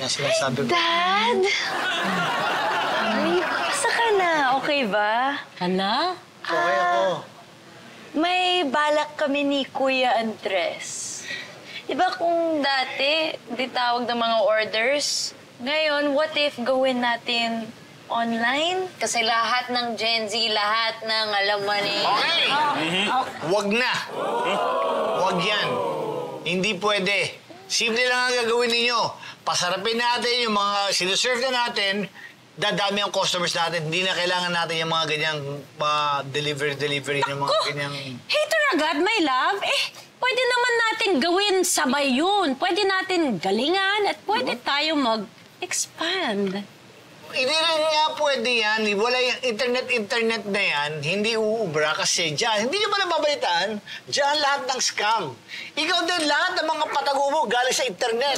Yan sinasabi ko. Dad! Ay, kumusta ka na? Okay ba? Hala? Okay ako. May balak kami ni Kuya Andres. Diba kung dati, di tawag ng mga orders? Ngayon, what if gawin natin online? Kasi lahat ng Gen Z, lahat ng alam mo ni... Okay! Wag na. Wag yan. Hindi pwede. Simple lang ang gagawin ninyo. Pasarapin natin yung mga sinuserve na natin, dadami ang customers natin. Hindi na kailangan natin yung mga ganyang delivery, yung mga ganyang... Hater agad, my love. Pwede naman natin gawin sabay yun. Pwede natin galingan at pwede tayo mag-expand. Hindi rin nga pwede yan. Wala yung internet na yan. Hindi uubra kasi dyan. Hindi nyo ba nababalitaan? Dyan lahat ng scam. Ikaw din, lahat ng mga patago mo galing sa internet.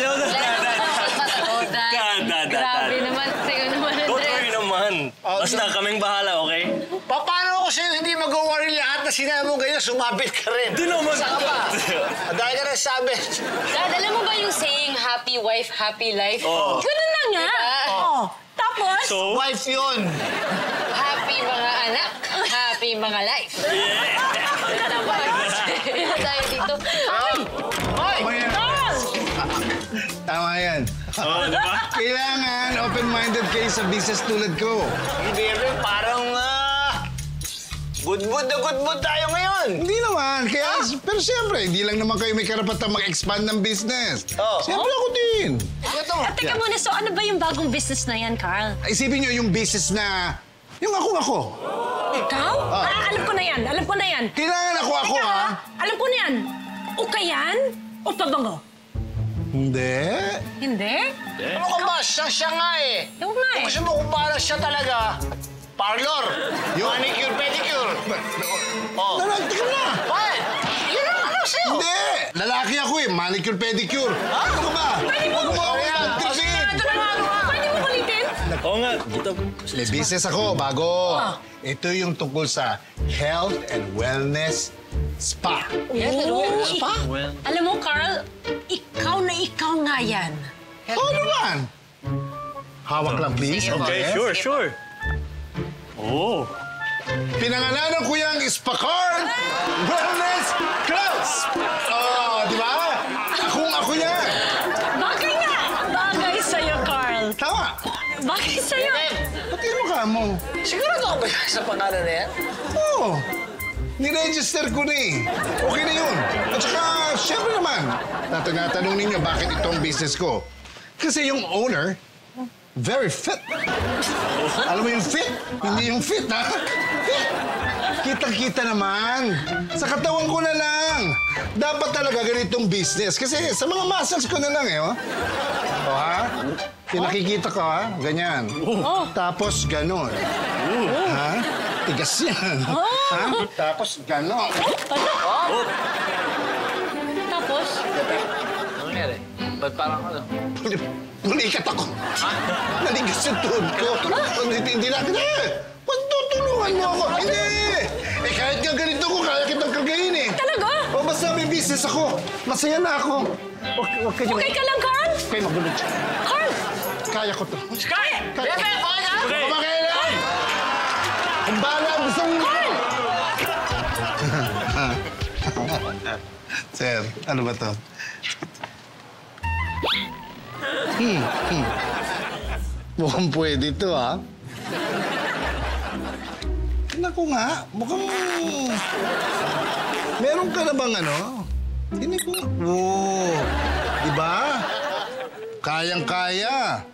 Grabe naman. Sa'yo naman, Don't worry Andres. naman. Basta kaming bahala, okay? Paano ako sa'yo hindi mag-worry lahat na sinabi mo ganyan, sumabit ka rin? Di naman. Saan ka ba? Dahil ka rin sabi. Dad, alam mo ba yung saying, happy wife, happy life? Oo. Ganun na nga. Diba? Oh. Tapos, So? Wife yun. Happy mga anak, happy mga life. Tayo dito. Ay! Tama yan. Oo, di ba? Kailangan open-minded kayo sa business tulad ko. Hindi rin, parang good-good na good-good tayo ngayon. Hindi naman. Pero siyempre, hindi lang naman kayo may karapatang mag-expand ng business. Oh. Siyempre ako din. Ito. teka muna, so ano ba yung bagong business na yan, Carl? Isipin nyo yung business na... Yung ako. Ikaw? Alam ko na yan. Alam ko na yan. Kailangan ako, Teka, ha? alam ko na yan. Ukayan o pabango? Hindi. Hindi? Ano ka ba? Siya nga eh. Yung nga eh. Kung gusto mo kung paano siya talaga, parlor, manicure, pedicure. Oh. Teka na. Bakit? Yun ang ano sa'yo. Hindi. Lalaki ako eh. Manicure, pedicure. Ano ka ba? Pwede mo. Huwag mo ako Ayan. ipatrisin. Ito na nga. Pwede mo ulitin? Oo nga. Dito. May business ako, bago. Ito yung tungkol sa health and wellness spa. Spa? Alam mo, Carl, ikaw nga yan. Oo naman. Hawak lang, please. Okay, sure. Oh. Pinangalanan ko yung Spacard Wellness Club. Oh, di ba? Ako yan. Bagay nga. Bagay sa'yo, Carl. Tama. Bagay sa'yo. Pati yung mukha mo. Sigurado ka ba sa pangalan na yan? Oo. Niregister ko na eh. Okay na yun. At saka, syempre naman, tinatanong ninyo bakit itong business ko. Kasi yung owner, very fit. Alam mo yung fit? Hindi yung fit, ha? Fit. Kitang-kita naman. Sa katawan ko na lang. Dapat talaga ganitong business. Kasi sa mga muscles ko na lang, eh, oh. O, ha? Pinakikita ko, ha? Ganyan. Tapos, ganon. Ha? Tigas yan. Ha? Tapos, ganon. Tapos? Ano nangyari? Ba't parang ano? Pulikat ako. Naligas yung tuhod ko. Hindi na kita. Pagtutulungan mo ako. Hindi. Kahit nga ganito ko, kaya kitang kagayin eh. Talaga? O basta may business ako. Masaya na ako. Huwag kayo. Okay ka lang, Carl? Kayo magulo siya. Carl! Kaya ko to. Kaya! Kaya. Okay. Kumakailan! Kung bahala, gusto mo. Sir, ano ba to? Mukhang pwede to, ha? Naku nga, mukhang... Meron ka na bang ano? Hindi ko... Oo, di ba? Kayang-kaya.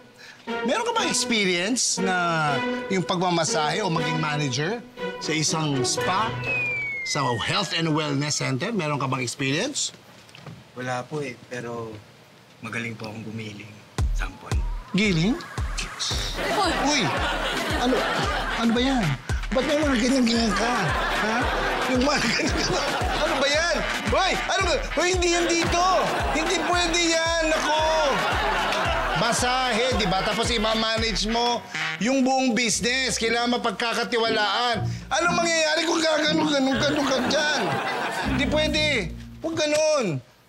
Meron ka bang experience na yung pagmamasahe o maging manager sa isang spa? Sa health and wellness center? Meron ka bang experience? Wala po eh, pero magaling po akong gumiling. Sampon. Giling? Uy! Ano ba yan? Ba't may mga ganyan-ganyan ka? Ha? Yung mga ganyan ka. Ano ba yan? Hoy! Ano ba? Hoy, hindi yan dito! Hindi pwede yan! Ako! Masahe, di ba? Tapos i-manage mo yung buong business. Kailangan mapagkakatiwalaan. Anong mangyayari kung ganun ka dyan? Hindi pwede. Huwag ganun.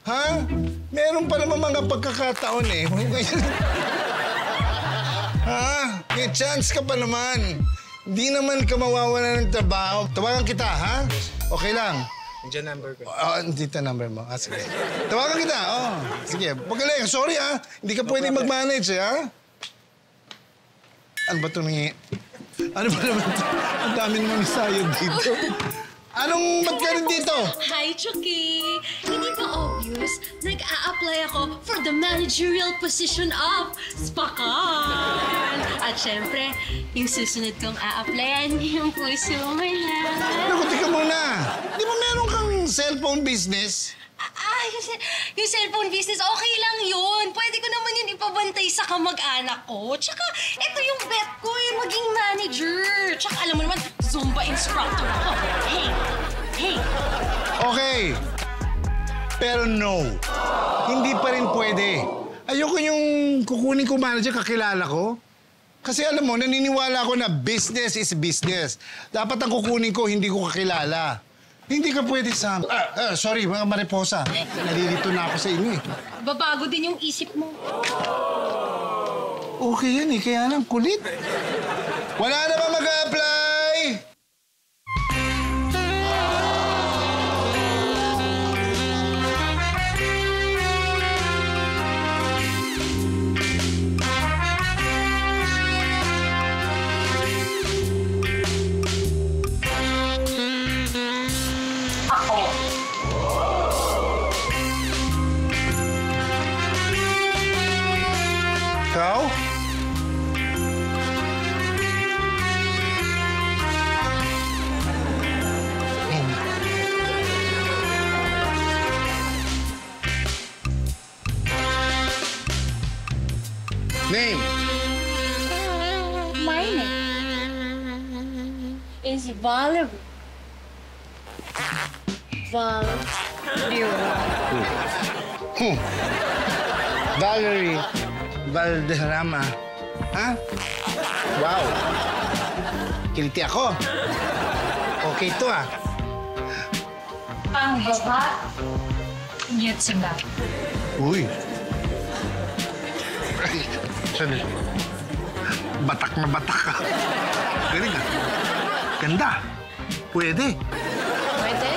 Ha? Meron pa naman mga pagkakataon eh. may chance ka pa naman. Hindi naman ka mawawala ng trabaho. Tawagan kita, ha? Okay lang. Nandiyan number ko. Dito number mo. Sige. Tawagan kita. Sige. Magaling. Sorry, ha? Hindi ka pwede mag-manage, ha? Ano ba ito nangyay? Ano ba naman ito? Ang dami naman sayod dito. Ba't ka rin dito? Hi, Chucky! Hindi ba obvious? Nag-a-apply ako for the managerial position of Spakan! At syempre, yung susunod kong a-applyan, yung puso mo lang. Naku, tika muna. Di ba meron kang cellphone business? Yung cellphone business, okay lang yun. Pwede ko naman yun ipabantay sa kamag-anak ko. Tsaka, ito yung bet ko, yung maging manager. Tsaka, alam mo naman, Zumba instructor ako. Hey! Okay. Pero no. Hindi pa rin pwede. Ayoko yung kukunin ko manager kakilala ko. Kasi alam mo, naniniwala ako na business is business. Dapat ang kukunin ko, hindi ko kakilala. Hindi ka pwede sa... sorry, mga mariposa. Nalilito na ako sa inyo eh. Babago din yung isip mo. Okay yan eh, kaya lang kulit. Wala na ba mag-a-apply? Ikaw? Name? My name is Valerie. Valerie Valderrama. Ha? Wow. Kiliti ako. Okay to ah. Ang baba, yet sila. Uy. Ay, saan? Batak na batak ka. Galing ah. Ganda. Pwede. Pwede?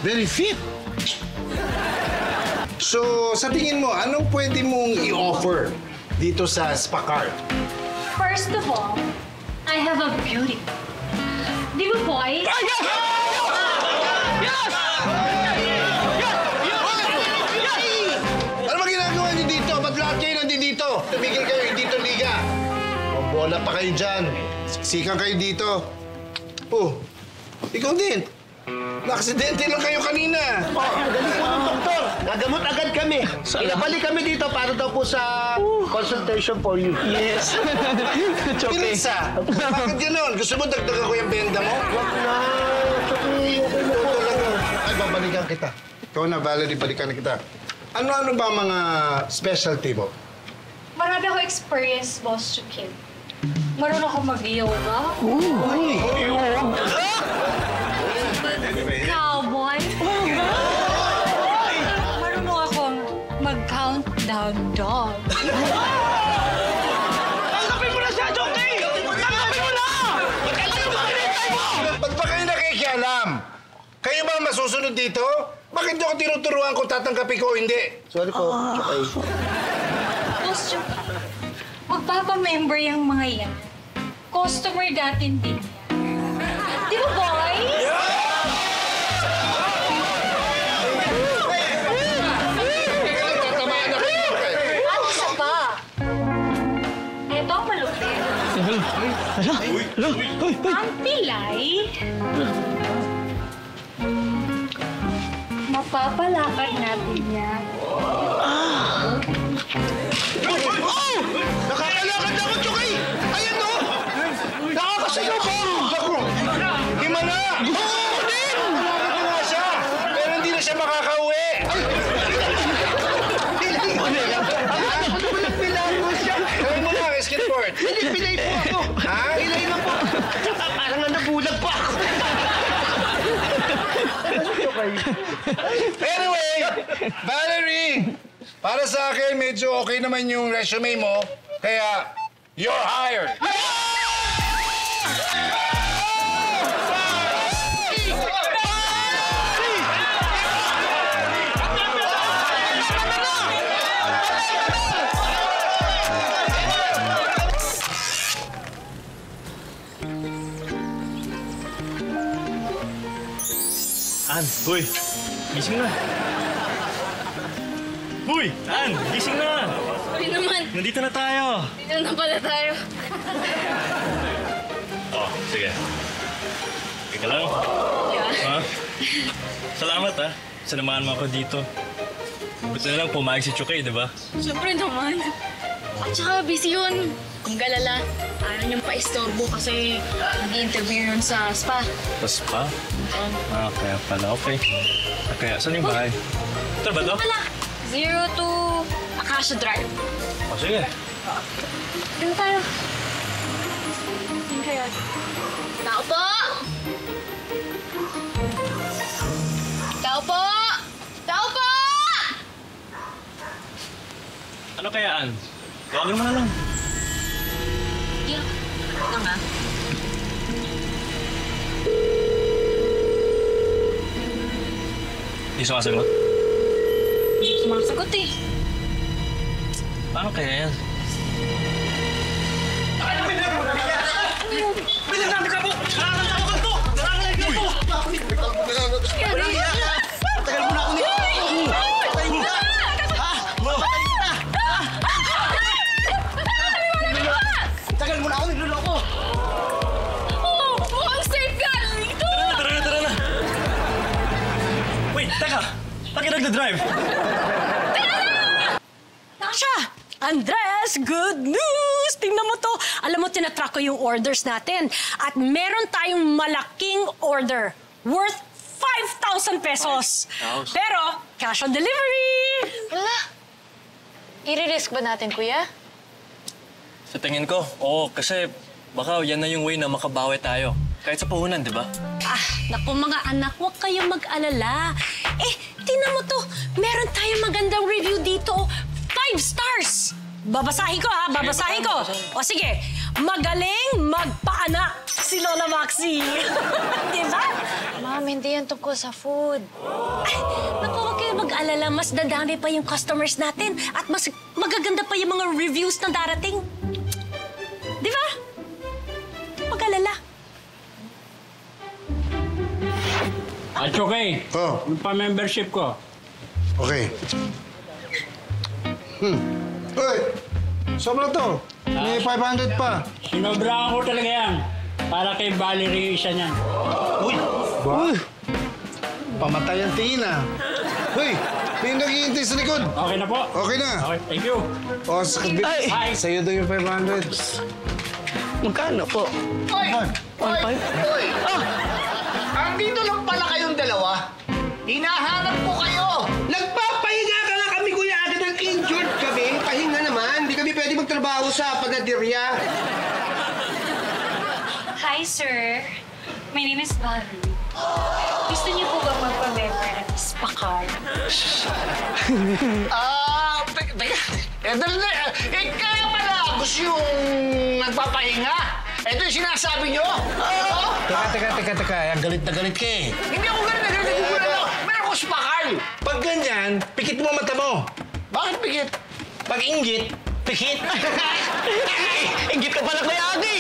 Very fit. So, sa tingin mo, anong pwede mong i-offer dito sa Spakan? First of all, I have a beauty. Di ba, boys? Ano ba ginagawa niyo dito? Ba't lahat kayo nandito? Tumigil kayo, hindi to liga. O, bola pa kayo dyan. Siksikan kayo dito. Oh, ikaw din. Naksidente lang kayo kanina. Magaling po ng doktor. Gagamot agad kami. Inabalik kami dito para daw po sa consultation for you. Yes. It's okay. Pinsa, bakit gano'n? Gusto mo dagdagan ko yung benda mo? Wag na. Ay, babalikan kita. Ikaw na, Valerie, balikan na kita. Ano-ano ba mga specialty mo? Marami ako experience, Boss Chukin. Marunong ako mag-yoga. Cowboy. Marunong akong mag-countdown dog. Tanggapin mo na siya, Jockey! Tanggapin mo na! Ba't pa kayo nakikialam? Kayo ba ang masusunod dito? Bakit niyo ako tinuturuan kung tatanggapin ko o hindi? Sorry po, Jockey. Boss Chukin, magpapamember yung mga yan. Customer datin din yan. Di ba, boys? Tatamaan na kayo. Ano sa pa? Ito ang malupit. Ang pilay. Mapapalakad natin yan. Nakakalakad ako, Chokay! Ayan no! Nakakasalubong! Ako! Hima na! Oo din! Nakakad nga siya! Pero hindi na siya makakauwi! Gawin mo na, skateboard! Hindi, pilay po ako. Ha? Pilay lang po. Parang nabulag pa ako. Anyway, Valerie! Para sa akin, medyo okay naman yung resume mo. Kaya, you're hired! An, boy, gising na. Boy, An, gising na. Uy naman, Nandito na tayo. dito na pala tayo. Oh, sige. Ika lang. Ha? Salamat, ha. Sinamahan mo ako dito. Buti na lang pumayag si Chukay, di ba? Siyempre naman. At saka busy yun. Kung galala, ayaw niyang pa-istorbo kasi nag-interview yun sa spa. Tapos pa? Ah, kaya pala. Okay. Kaya, saan yung bahay? Ito ba to? Wala. 0 to Acacia Drive. Oh, sige. Doon tayo. Saan kayo? Tao po! Tao po! Tao po! Ano kaya, An? Tawagin mo na lang. Yeah. Ito nga. Hindi sumasagot? Sumasagot eh. Paano kaya yan? Tagal mo na ako nito! Patay mo na! Tagal mo na ako niloloko! Oh, mukhang safe ka! Dito! Tara na! Wait, teka! Bakit nagda-drive? Tasha! Andres, good news! Tingnan mo to. Alam mo, tinatrack ko yung orders natin. At meron tayong malaking order worth 5,000 pesos. Pero, cash on delivery! Wala. I-risk ba natin, kuya? Sa tingin ko, oo. Kasi baka yan na yung way na makabawi tayo. Kahit sa puhunan, di ba? Ah, naku mga anak, huwag kayong mag-alala. Eh, tingnan mo to. Meron tayong magandang review dito. 5 stars! Babasahin ko ha, babasahin ko. O sige, magaling magpaanak si Lola Maxi. Di ba? Ma'am, hindi yan tungkol sa food. Ay, naku, huwag kayong mag-alala. Mas dadami pa yung customers natin at mas magaganda pa yung mga reviews na darating. Di ba? Mag-alala. At okay, Oh, yung pa-membership ko. okay. Uy! Sobra to. May 500 pa. Sinobrahan ko talaga yan. Para kay Valerie isa niyan. Uy! Ba? Pamatay ang tingin ah. Uy! May naghihintay sa likod. Okay na po? Okay na. Okay, thank you. O, Ay! sa'yo daw yung 500. Magkano po? Oy! Oy! Andito lang pala kayong dalawa. Hinahanap ko kayo. Nagpapahinga ka nga kami, Kuya Agad. Injured kami. Pahinga naman. Hindi kami pwede magtrabaho sa panaderya. Hi, sir. My name is Valerie. Gusto niyo po ba magpa-member ng spa card? Teka. Dali na. Kaya pala gusto yung nagpapahinga. Ito yung sinasabi nyo. Teka. Ang galit na galit ka eh. Hindi ako galit na galit. Meron ko spakal. Pag ganyan, pikit mo mata mo. Bakit pigit? Pag inggit, pikit. Inggit ka pala, Kuya Agi!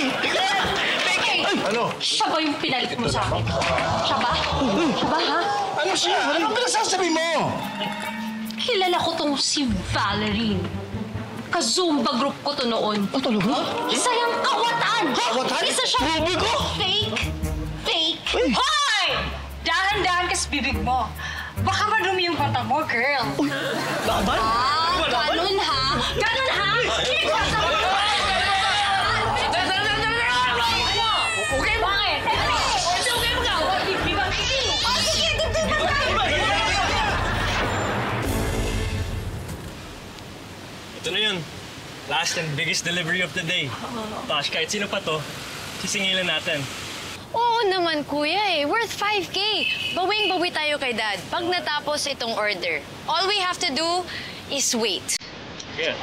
Ano? Siya ba yung pinalit mo sa akin? Siya ba? Siya ba, ha? Ano siya? Ano pinagsasabi mo? Kilala ko tong si Valerie. Ka-Zumba group ko to noon. Oh, talaga? Isa yung kawatan! Kawatan? Isa siya... Bubi ko! Fake! Hoy! Dahan-dahan ka sa bibig mo. Baka madumi yung mata mo, girl. Laban? Ganun ha? Ganun ha? Hindi ka sa... Okay, Bakit? Okay mo ka! Di ba? Sige, dugtug mo ka! Ito na yun. Last and biggest delivery of the day. Tash, kahit sino pa to, sisingilin natin. Oo naman, kuya eh. Worth 5K. Bawing-bawi tayo kay Dad pag natapos itong order. All we have to do is wait. Yeah.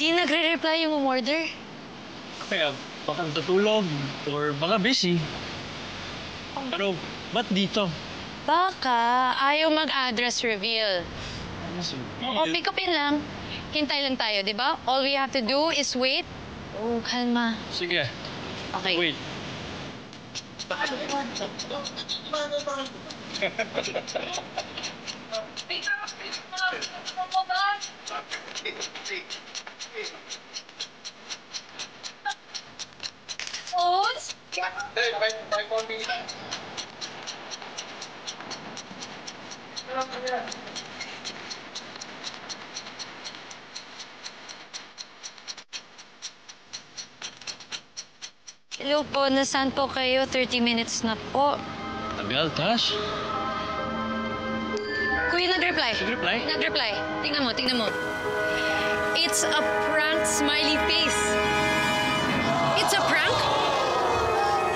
Di nagre-reply yung umorder. Kaya baka natutulog or baka busy. Pero ba't dito? Baka ayaw mag-address reveal. O, pick up lang. Hintay lang tayo, di ba? All we have to do is wait. Oh, kalma. Sige. Okay. Wait. Hello po, nasaan po kayo? 30 minutes na po. Tagal, Tash. Kuya, nag-reply. Nag-reply? Nag-reply. Tingnan mo. It's a prank smiley face. It's a prank?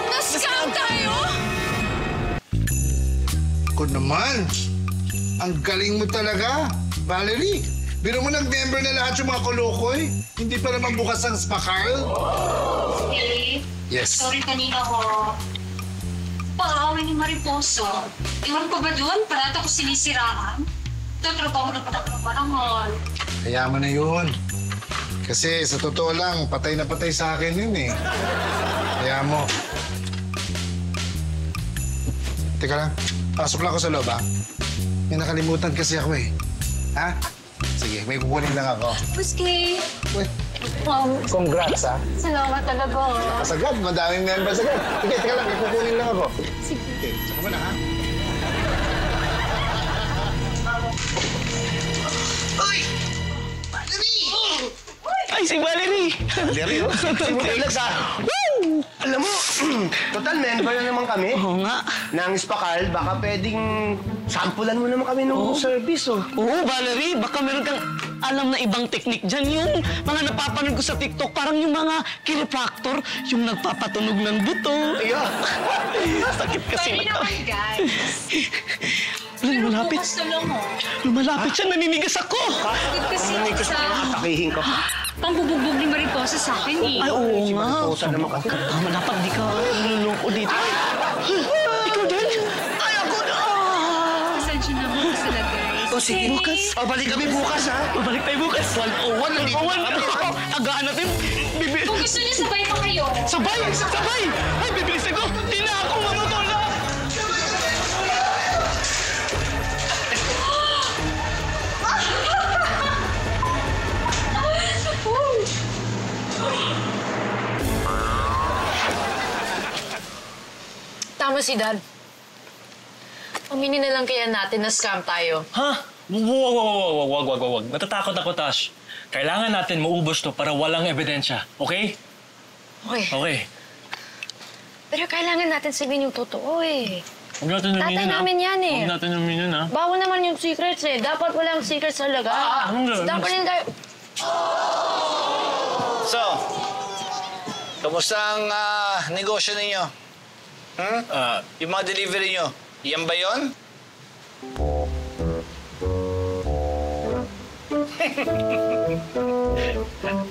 Na-scam tayo? Ako naman. Ang galing mo talaga, Valerie. Biro mo nag-member na lahat yung mga kolokoy. Hindi pa naman bukas ang Spacarl. Hey, Yes. sorry kanina ko. Pag-aaway ni Mariposo. Iwan ko ba doon? Parata ko sinisiraan. Tatrabaho na pala ng parangal. Kaya mo na yun. Kasi sa totoo lang, patay na patay sa akin yun eh. Kaya mo. Teka lang, pasok lang ako sa loob, ha? May nakalimutan kasi ako eh. Ha? Sige, may kukunin lang ako. Puski! Uy, congrats, ha? Salamat talaga. Kasagad, madaming members agad. Sige, teka lang, may kukunin lang ako. Sige. Okay, saka mo na, ha? Ay, si Valerie! Valerie, oh. Simula sa... Woo! Alam mo, total member na naman kami. Oo nga. Nang Spacarl, baka pwedeng sampulan mo naman kami ng service, oh. Oo, Valerie, baka meron kang alam na ibang teknik dyan. Yung mga napapanood ko sa TikTok, parang yung mga chiropractor, yung nagpapatunog ng buto. Yeah. Sakit kasi Pwede naman, guys. Lumalapit. Bukas na lang, oh. Lumalapit siya, naninigas ako. Kasi sa Atakihin ko. pambubugbog ni Mariposa sa akin, eh. Ay, oo Si nga. Mariposa naman kasi. Tama, dapat di ka niluloko dito. Ikaw din? Ay, ako na. Pasensya na mo sila, guys. O, sige. Bukas. O, balik kami bukas, ha? Babalik tayo bukas. 101, nandito na kami, ha? Agaan natin. Kung gusto niyo, sabay pa kayo. Sabay! Sabay! Ay, bibilisan ko! Di na ako mamutula! Tama si Dad. Aminin na lang kaya natin na scam tayo. Ha? Wag. Natatakot ako, Tash. Kailangan natin maubos to para walang ebidensya. Okay? Okay. Okay. Pero kailangan natin sabihin yung totoo eh. Huwag natin Tatay aminin, ha? namin yan eh. Huwag natin aminin, ha? Bawal naman yung secrets eh. Dapat walang secrets talaga. Dapat rin tayo... So, kamusta ang negosyo ninyo? Yung mga delivery nyo, yan ba yun?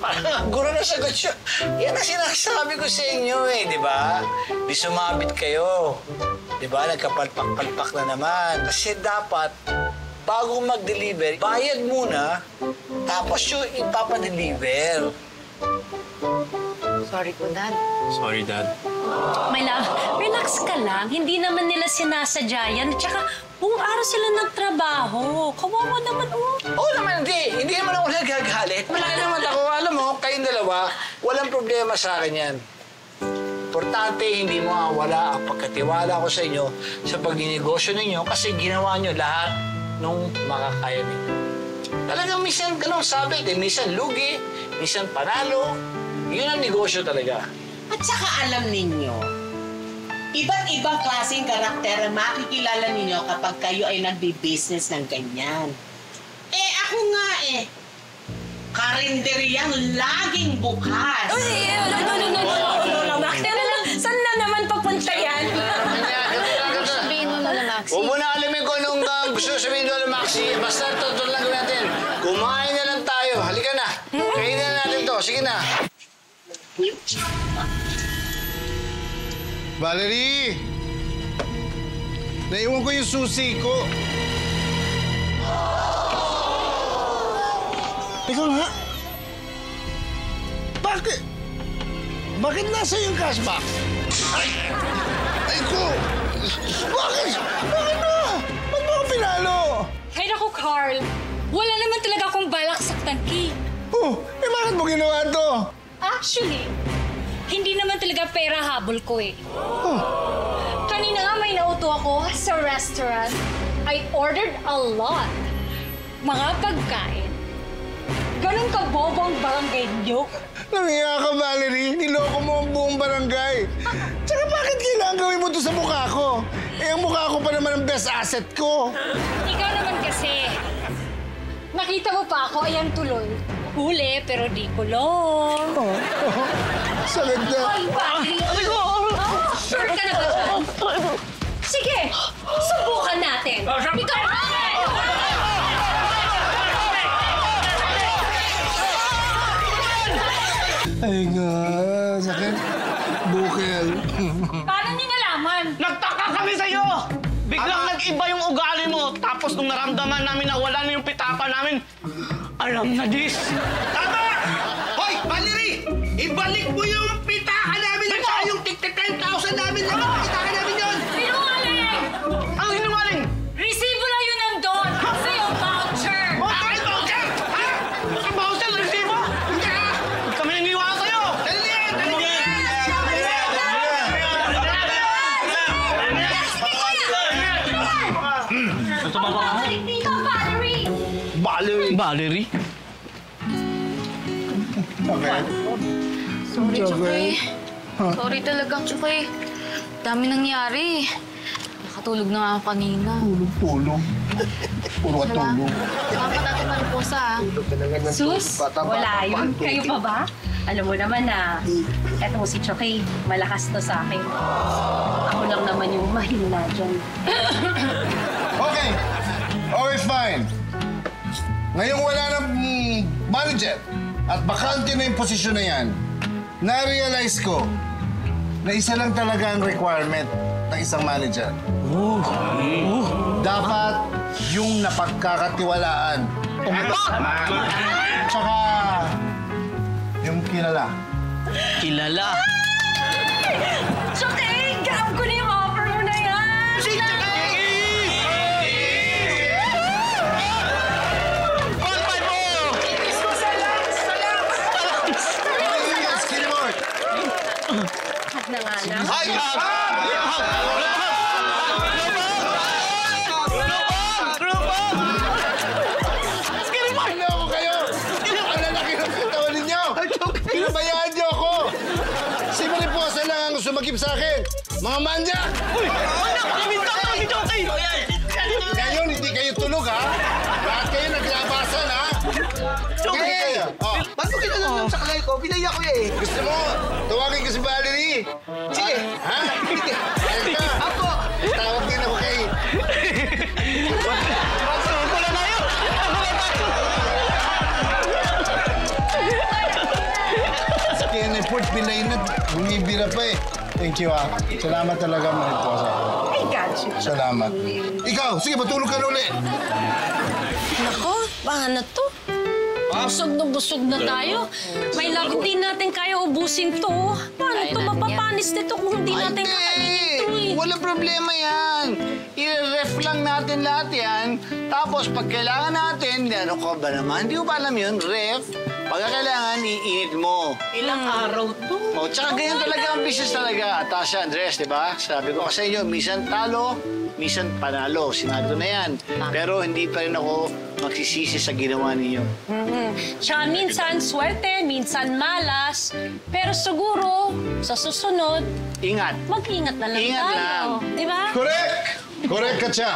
Parang guro na sagot siya. Yan ang sinasabi ko sa inyo eh, di ba? Di sumabit kayo. Di ba? Nagkapalpak-palpak na naman. Kasi dapat, bago mag-deliver, bayad muna, tapos yung ipapadeliver. Sorry po, Dad. Sorry, Dad. My love, relax ka lang. Hindi naman nila sinasadya yan. At saka, buong araw sila nagtrabaho. Kawawa naman, oh. Oo naman, hindi. Hindi naman ako nagagalit. Malaki naman ako. Alam mo, kayong dalawa, walang problema sa akin yan. Importante, hindi mo wala ang pagkatiwala ko sa inyo sa pagninegosyo ninyo kasi ginawa nyo lahat nung makakaya ninyo. Talagang minsan ganun sabi, minsan lugi, minsan panalo. Yun ang negosyo talaga. At saka alam ninyo, iba't ibang klaseng karakter ang makikilala ninyo kapag kayo ay nagbi-business ng ganyan. Eh, ako nga eh, karinderyang laging bukas. No. Saan na naman papunta yan? Sabihin mo na lang, Maxi. Huwag mo na alamin kung anong gusto sabihin doon, Maxi. Basta totoo lang natin. Kumain na lang tayo. Halika na. Kainin na natin to. Sige na. Valerie! Naiwan ko yung susi ko. Ikaw nga. Bakit? Bakit nasa yung cash box? Ay ko! Bakit? Bakit na? Ba't mo ako pinalo? Ay, naku, Carl. Wala naman talaga akong balak saktan Kay. Oh, bakit mo ginawa to? Actually, hindi naman talaga pera habol ko eh. Oh. Kanina nga may nauto ako sa restaurant. I ordered a lot. Mga pagkain. Ganun ka bobong barangay niyo. Nangiya ka, Valerie. Niloko mo ang buong barangay. Tsaka bakit kailangan gawin mo to sa mukha ko? Eh, ang mukha ko pa naman ang best asset ko. Ikaw naman kasi. Nakita mo pa ako, ayan tuloy. Huli, pero di kulong. Sakit na. Ay, Valerie! Sure ka na ba dyan? Sige, subukan natin. Ikaw! Ay nga, sakit. Bukel. Paano niyo nalaman? Nagtaka kami sa'yo! Biglang nag-iba yung ugali mo. Tapos nung naramdaman namin na wala na yung pitaka namin, alam na this. Tama! Hoy, Valerie! Ibalik mo yung pitaka namin at saka yung tig-10,000 namin. Pitaka namin yun! Sinungaling! Ang sinungaling! Resibo lang yun nandun! Kasi yung voucher! Bakit voucher? Ha? Ang voucher, resibo! Hindi ha? Huwag kami naniwala sa'yo! Dali yan! Dali yan! Balik dito, Valerie! Valerie? Okay. Sorry, Chukoy. Sorry talagang, Chukoy. Dami nangyari. Nakatulog na nga ako kanina. Tulog. Puro ka tulog. Dapat natin mariposa, ah. Sus, wala yun. Kayo pa ba? Alam mo naman na, eto si Chukoy, malakas to sa akin. Ako lang naman yung mahina dyan. Okay. Okay, fine. Ngayong wala ng manager at bakante na yung posisyon na yan, na-realize ko na isa lang talaga ang requirement ng isang manager. Dapat yung napagkakatiwalaan. Tsaka yung kilala. Kilala? Chukoy, grab ko na yung offer mo na yan! Si Chukoy! Na nga lang. Ay! Ano ako kayo? Ang lalaki ng katawan ninyo! Pinabayaan niyo ako! Si Mariposa lang ang gusto magip sa akin! Mga manja! Ngayon, hindi kayo tulog, ha? Lahat kayo naglabasan, ha? Okay! Oh. Ba't mo kinalaman sa kalay ko? Pinaya ko eh. Gusto mo, tawagin ka si Valerie. Sige. Ha? Sige. Ako. Tawag din ako kay... Magsuko na tayo! Kineport, pilay na. Bumibira pa eh. Thank you, ha. Salamat talaga, Mariposa. I got you. Salamat. Ikaw, sige, matulog ka na ulit. Nako, paano to? Busog na tayo. May love din natin kaya ubusin to. Paano to mapapanis nito kung hindi natin kakainin to eh? Walang problema yan. I-ref lang natin lahat yan. Tapos pag kailangan natin, ano ka ba naman? Hindi mo ba alam yun? Ref. Pagka kailangan, iinit mo. Ilang araw to? O, tsaka ganyan talaga ang business talaga. Tasha, Andres, di ba? Sabi ko sa inyo, minsan talo, minsan panalo. Sinabi ko na yan. Pero hindi pa rin ako magsisisi sa ginawa ninyo. Tsaka minsan swerte, minsan malas. Pero siguro, sa susunod, Ingat. mag-ingat na lang Ingat tayo. lang. Di ba? Correct! Correct ka siya.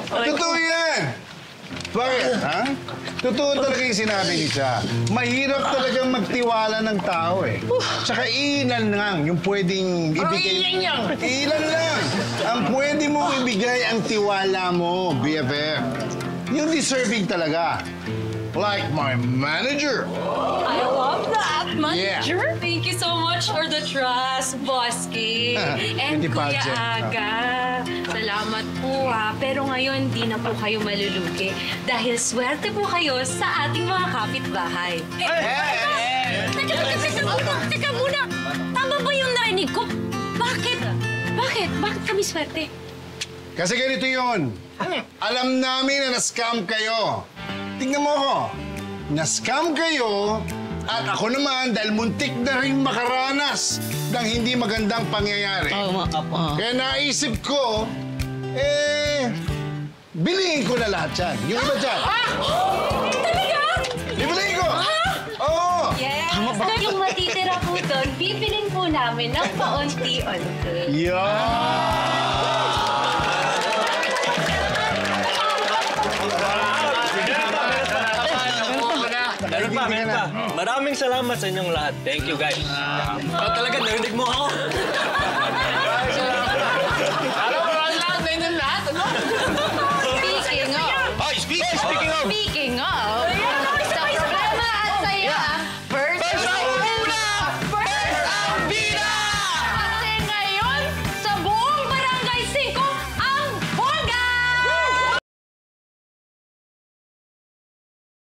Totoo yan! Bakit, ha? Totoo talaga yung sinabi ni Cha. Mahirap talagang magtiwala ng tao eh. Tsaka ilan lang yung pwedeng ibigay. Ilan lang ang pwede mo ibigay ang tiwala mo, BFF. Yung deserving talaga. like my manager. I love that, manager. Thank you so much for the trust, Boss King. And Hindi pa Kuya dyan. Aga, salamat po ha. Pero ngayon, di na po kayo malulugi. Dahil swerte po kayo sa ating mga kapitbahay. Teka muna! Tama ba yung narinig ko? Bakit? Bakit kami swerte? Kasi ganito yun. Alam namin na na-scam kayo. Tingnan mo ako. Na-scam kayo at ako naman dahil muntik na rin makaranas ng hindi magandang pangyayari. Kaya naisip ko, bilihin ko na lahat yan. Yung iba dyan. Talaga? Ibilihin ko! Oo! Yes! Na yung matitira po doon, bibilin po namin ng paunti-unti. Meron pa. Maraming salamat sa inyong lahat. Thank you, guys. Talaga, narinig mo ako. Alam mo, lahat na yun lahat, ano?